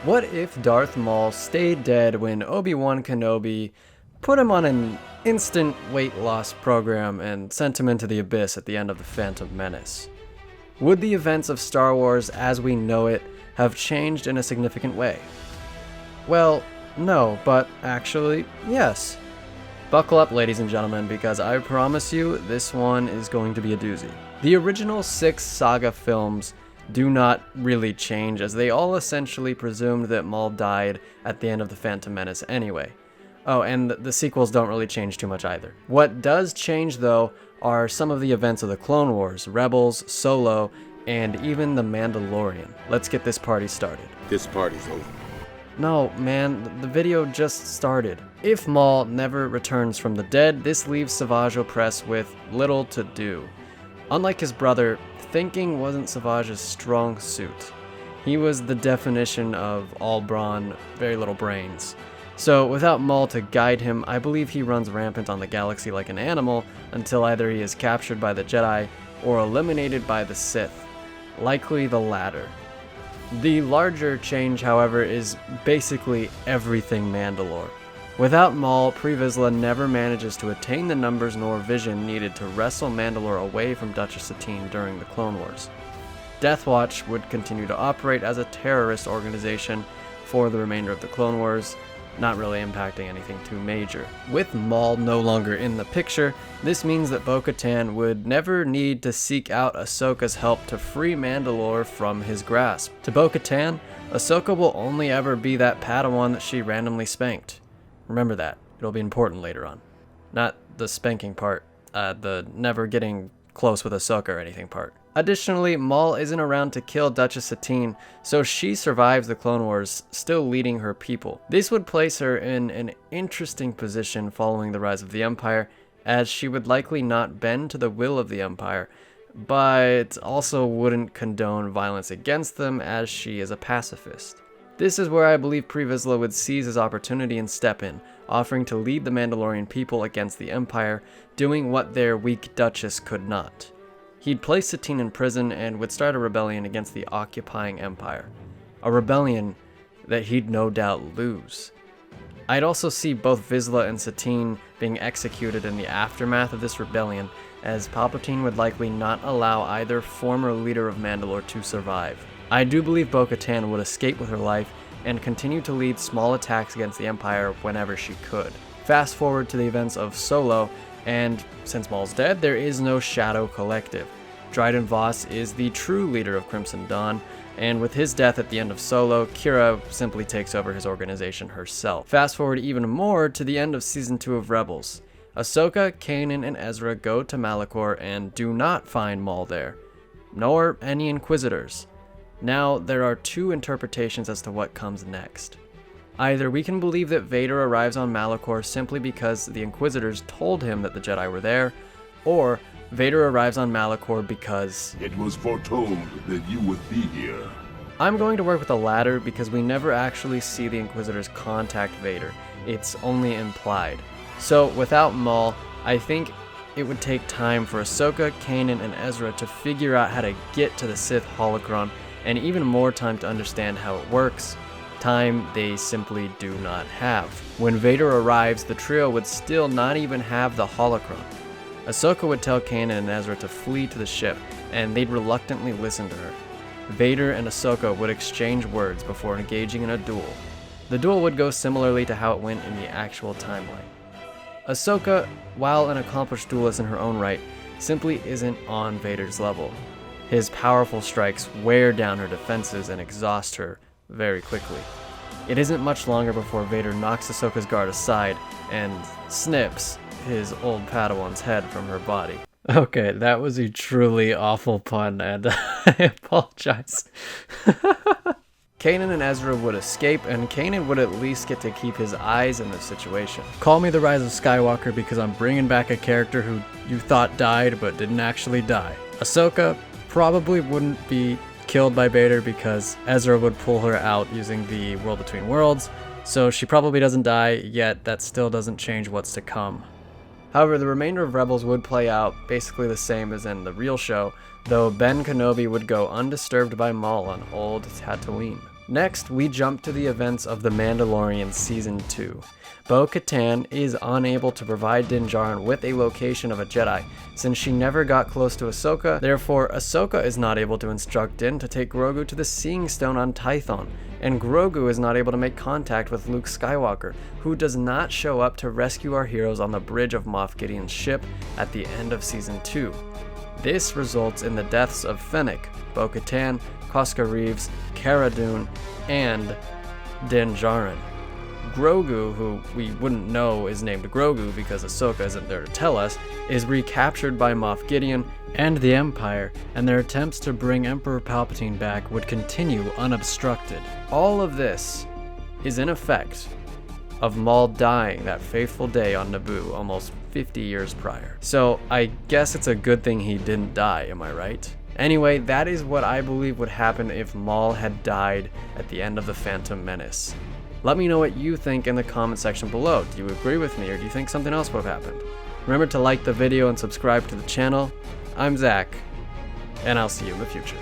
What if Darth Maul stayed dead when Obi-Wan Kenobi put him on an instant weight loss program and sent him into the abyss at the end of The Phantom Menace? Would the events of Star Wars as we know it have changed in a significant way? Well, no, but actually, yes. Buckle up, ladies and gentlemen, because I promise you, this one is going to be a doozy. The original 6 saga films do not really change, as they all essentially presumed that Maul died at the end of The Phantom Menace anyway. Oh, and the sequels don't really change too much either. What does change, though, are some of the events of the Clone Wars, Rebels, Solo, and even The Mandalorian. Let's get this party started. This party's over. No, man, the video just started. If Maul never returns from the dead, this leaves Savage Opress with little to do. Unlike his brother, thinking wasn't Savage's strong suit. He was the definition of all brawn, very little brains. So without Maul to guide him, I believe he runs rampant on the galaxy like an animal until either he is captured by the Jedi or eliminated by the Sith. Likely the latter. The larger change, however, is basically everything Mandalore. Without Maul, Pre Vizsla never manages to attain the numbers nor vision needed to wrestle Mandalore away from Duchess Satine during the Clone Wars. Death Watch would continue to operate as a terrorist organization for the remainder of the Clone Wars, not really impacting anything too major. With Maul no longer in the picture, this means that Bo-Katan would never need to seek out Ahsoka's help to free Mandalore from his grasp. To Bo-Katan, Ahsoka will only ever be that Padawan that she randomly spanked. Remember that. It'll be important later on. Not the spanking part, the never getting close with Ahsoka or anything part. Additionally, Maul isn't around to kill Duchess Satine, so she survives the Clone Wars, still leading her people. This would place her in an interesting position following the rise of the Empire, as she would likely not bend to the will of the Empire, but also wouldn't condone violence against them, as she is a pacifist. This is where I believe Pre Vizsla would seize his opportunity and step in, offering to lead the Mandalorian people against the Empire, doing what their weak Duchess could not. He'd place Satine in prison and would start a rebellion against the occupying Empire. A rebellion that he'd no doubt lose. I'd also see both Vizsla and Satine being executed in the aftermath of this rebellion, as Palpatine would likely not allow either former leader of Mandalore to survive. I do believe Bo-Katan would escape with her life and continue to lead small attacks against the Empire whenever she could. Fast forward to the events of Solo, and since Maul's dead, there is no Shadow Collective. Dryden Voss is the true leader of Crimson Dawn, and with his death at the end of Solo, Kira simply takes over his organization herself. Fast forward even more to the end of Season 2 of Rebels. Ahsoka, Kanan, and Ezra go to Malachor and do not find Maul there, nor any Inquisitors. Now, there are 2 interpretations as to what comes next. Either we can believe that Vader arrives on Malachor simply because the Inquisitors told him that the Jedi were there, or Vader arrives on Malachor because it was foretold that you would be here. I'm going to work with the latter because we never actually see the Inquisitors contact Vader. It's only implied. So without Maul, I think it would take time for Ahsoka, Kanan, and Ezra to figure out how to get to the Sith holocron, and even more time to understand how it works. Time they simply do not have. When Vader arrives, the trio would still not even have the holocron. Ahsoka would tell Kanan and Ezra to flee to the ship, and they'd reluctantly listen to her. Vader and Ahsoka would exchange words before engaging in a duel. The duel would go similarly to how it went in the actual timeline. Ahsoka, while an accomplished duelist in her own right, simply isn't on Vader's level. His powerful strikes wear down her defenses and exhaust her very quickly. It isn't much longer before Vader knocks Ahsoka's guard aside and snips his old Padawan's head from her body. Okay, that was a truly awful pun, and I apologize. Kanan and Ezra would escape, and Kanan would at least get to keep his eyes in this situation. Call me the Rise of Skywalker because I'm bringing back a character who you thought died but didn't actually die. Ahsoka probably wouldn't be killed by Vader because Ezra would pull her out using the World Between Worlds, so she probably doesn't die, yet that still doesn't change what's to come. However, the remainder of Rebels would play out basically the same as in the real show, though Ben Kenobi would go undisturbed by Maul on old Tatooine. Next, we jump to the events of The Mandalorian Season 2. Bo-Katan is unable to provide Din Djarin with a location of a Jedi, since she never got close to Ahsoka. Therefore, Ahsoka is not able to instruct Din to take Grogu to the Seeing Stone on Tython, and Grogu is not able to make contact with Luke Skywalker, who does not show up to rescue our heroes on the bridge of Moff Gideon's ship at the end of Season 2. This results in the deaths of Fennec, Bo-Katan, Koska Reeves, Cara Dune, and Din Djarin. Grogu, who we wouldn't know is named Grogu because Ahsoka isn't there to tell us, is recaptured by Moff Gideon and the Empire, and their attempts to bring Emperor Palpatine back would continue unobstructed. All of this is in effect of Maul dying that fateful day on Naboo almost 50 years prior. So I guess it's a good thing he didn't die, am I right? Anyway, that is what I believe would happen if Maul had died at the end of The Phantom Menace. Let me know what you think in the comment section below. Do you agree with me, or do you think something else would have happened? Remember to like the video and subscribe to the channel. I'm Zach, and I'll see you in the future.